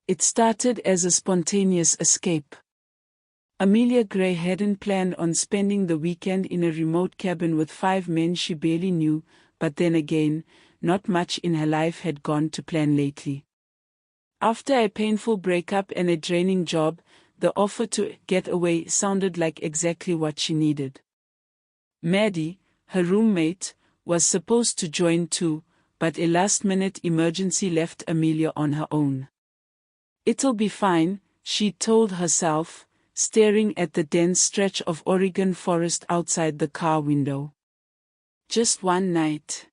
It started as a spontaneous escape. Amelia Gray hadn't planned on spending the weekend in a remote cabin with 5 men she barely knew, but then again, not much in her life had gone to plan lately. After a painful breakup and a draining job, the offer to get away sounded like exactly what she needed. Maddie, her roommate, was supposed to join too, but a last-minute emergency left Amelia on her own. "It'll be fine," she told herself, staring at the dense stretch of Oregon forest outside the car window. Just one night.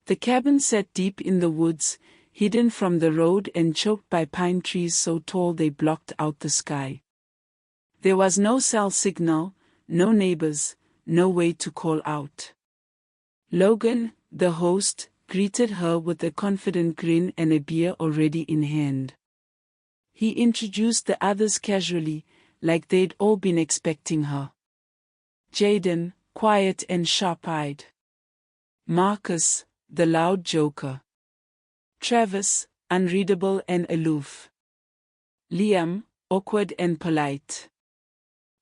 The cabin sat deep in the woods, hidden from the road and choked by pine trees so tall they blocked out the sky. There was no cell signal, no neighbors, no way to call out. Logan, the host, greeted her with a confident grin and a beer already in hand. He introduced the others casually, like they'd all been expecting her. Jaden, quiet and sharp-eyed. Marcus, the loud joker. Travis, unreadable and aloof. Liam, awkward and polite.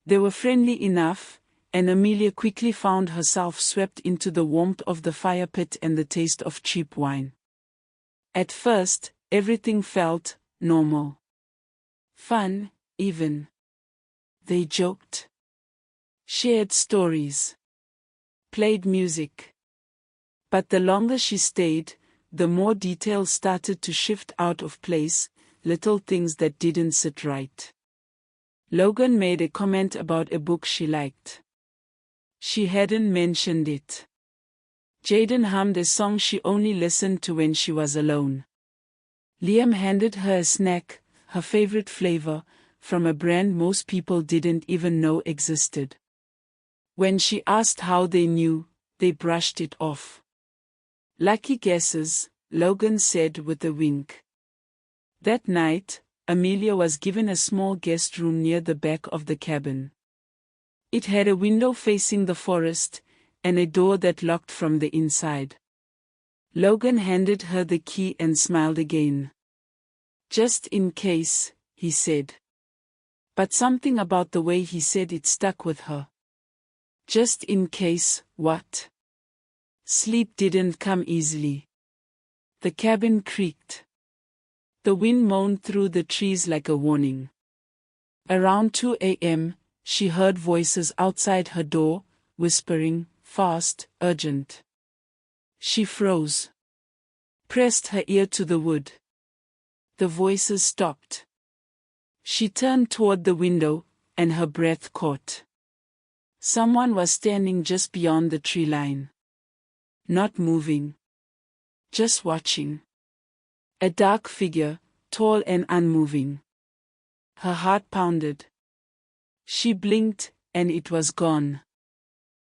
They were friendly enough, and Amelia quickly found herself swept into the warmth of the fire pit and the taste of cheap wine. At first, everything felt normal. Fun, even. They joked. Shared stories. Played music. But the longer she stayed, the more details started to shift out of place, little things that didn't sit right. Logan made a comment about a book she liked. She hadn't mentioned it. Jaden hummed a song she only listened to when she was alone. Liam handed her a snack, her favorite flavor, from a brand most people didn't even know existed. When she asked how they knew, they brushed it off. "Lucky guesses," Logan said with a wink. That night, Amelia was given a small guest room near the back of the cabin. It had a window facing the forest, and a door that locked from the inside. Logan handed her the key and smiled again. "Just in case," he said. But something about the way he said it stuck with her. Just in case, what? Sleep didn't come easily. The cabin creaked. The wind moaned through the trees like a warning. Around 2 a.m., she heard voices outside her door, whispering, fast, urgent. She froze. Pressed her ear to the wood. The voices stopped. She turned toward the window, and her breath caught. Someone was standing just beyond the tree line. Not moving. Just watching. A dark figure, tall and unmoving. Her heart pounded. She blinked, and it was gone.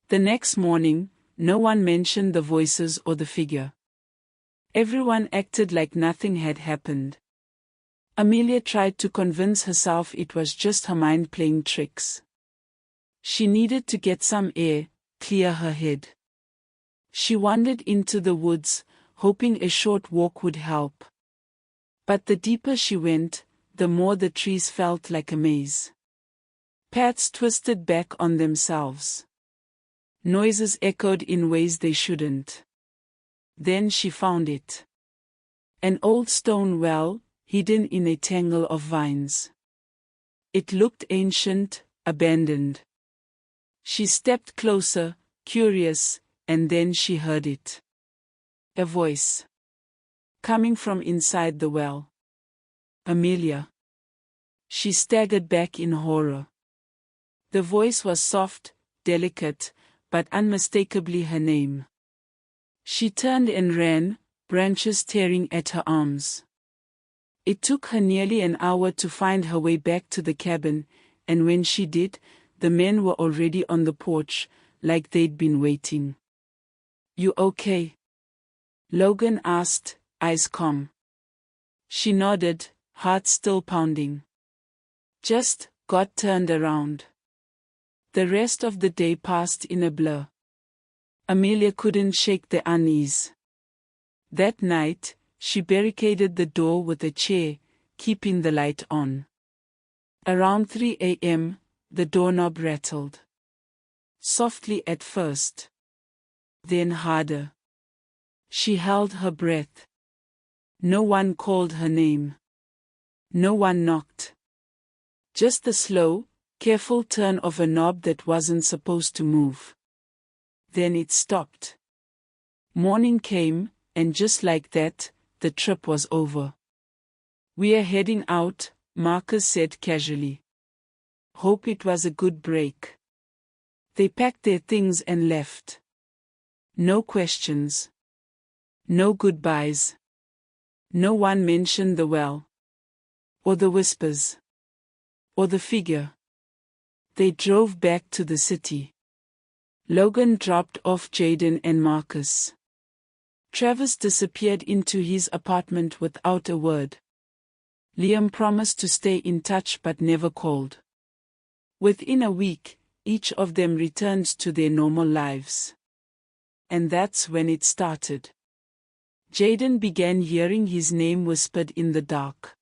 The next morning, no one mentioned the voices or the figure. Everyone acted like nothing had happened. Amelia tried to convince herself it was just her mind playing tricks. She needed to get some air, clear her head. She wandered into the woods, hoping a short walk would help. But the deeper she went, the more the trees felt like a maze. Paths twisted back on themselves. Noises echoed in ways they shouldn't. Then she found it. An old stone well, hidden in a tangle of vines. It looked ancient, abandoned. She stepped closer, curious, and then she heard it. A voice. Coming from inside the well. Amelia. She staggered back in horror. The voice was soft, delicate, but unmistakably her name. She turned and ran, branches tearing at her arms. It took her nearly an hour to find her way back to the cabin, and when she did, the men were already on the porch, like they'd been waiting. "You okay?" Logan asked, eyes calm. She nodded, heart still pounding. Just got turned around. The rest of the day passed in a blur. Amelia couldn't shake the unease. That night, she barricaded the door with a chair, keeping the light on. Around 3 a.m., the doorknob rattled. Softly at first. Then harder. She held her breath. No one called her name. No one knocked. Just the slow, careful turn of a knob that wasn't supposed to move. Then it stopped. Morning came, and just like that, the trip was over. "We're heading out," Marcus said casually. "Hope it was a good break." They packed their things and left. No questions. No goodbyes. No one mentioned the well. Or the whispers. Or the figure. They drove back to the city. Logan dropped off Jaden and Marcus. Travis disappeared into his apartment without a word. Liam promised to stay in touch but never called. Within a week, each of them returned to their normal lives. And that's when it started. Jaden began hearing his name whispered in the dark.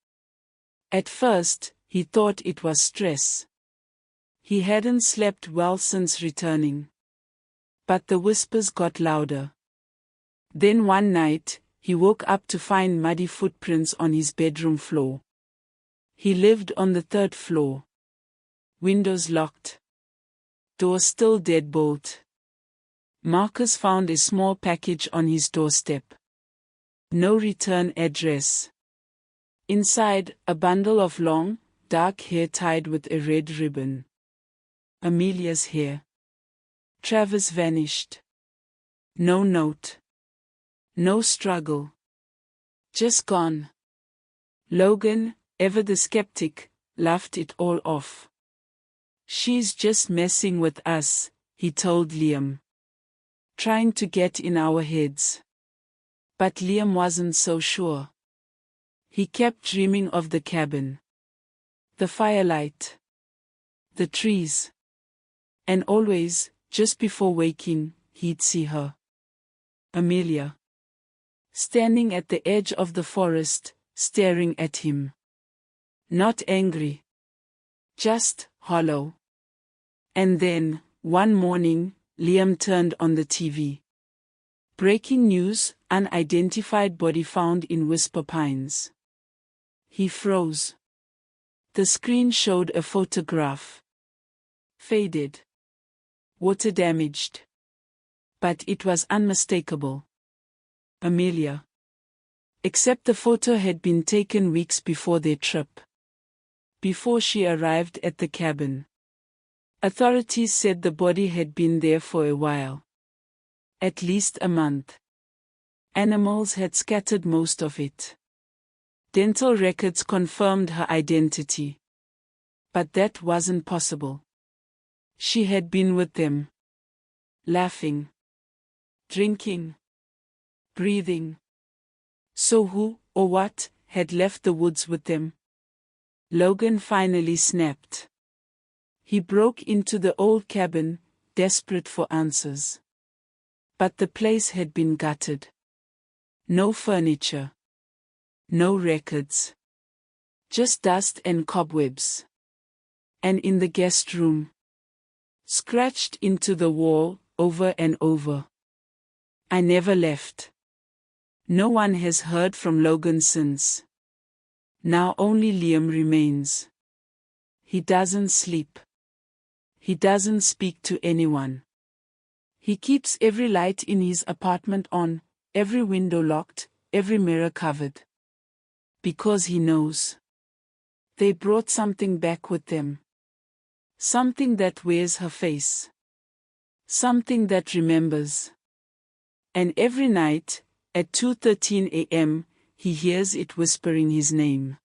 At first, he thought it was stress. He hadn't slept well since returning. But the whispers got louder. Then one night, he woke up to find muddy footprints on his bedroom floor. He lived on the 3rd floor. Windows locked. Door still deadbolt. Marcus found a small package on his doorstep. No return address. Inside, a bundle of long, dark hair tied with a red ribbon. Amelia's hair. Travis vanished. No note. No struggle. Just gone. Logan, ever the skeptic, laughed it all off. "She's just messing with us," he told Liam. "Trying to get in our heads." But Liam wasn't so sure. He kept dreaming of the cabin. The firelight. The trees. And always, just before waking, he'd see her. Amelia. Standing at the edge of the forest, staring at him. Not angry. Just hollow. And then, one morning, Liam turned on the TV. Breaking news: unidentified body found in Whisper Pines. He froze. The screen showed a photograph. Faded. Water damaged. But it was unmistakable. Amelia. Except the photo had been taken weeks before their trip. Before she arrived at the cabin. Authorities said the body had been there for a while. At least a month. Animals had scattered most of it. Dental records confirmed her identity. But that wasn't possible. She had been with them. Laughing. Drinking. Breathing. So who, or what, had left the woods with them? Logan finally snapped. He broke into the old cabin, desperate for answers. But the place had been gutted. No furniture. No records. Just dust and cobwebs. And in the guest room. Scratched into the wall, over and over. "I never left." No one has heard from Logan since. Now only Liam remains. He doesn't sleep. He doesn't speak to anyone. He keeps every light in his apartment on, every window locked, every mirror covered. Because he knows. They brought something back with them. Something that wears her face. Something that remembers. And every night, at 2:13 a.m., he hears it whispering his name.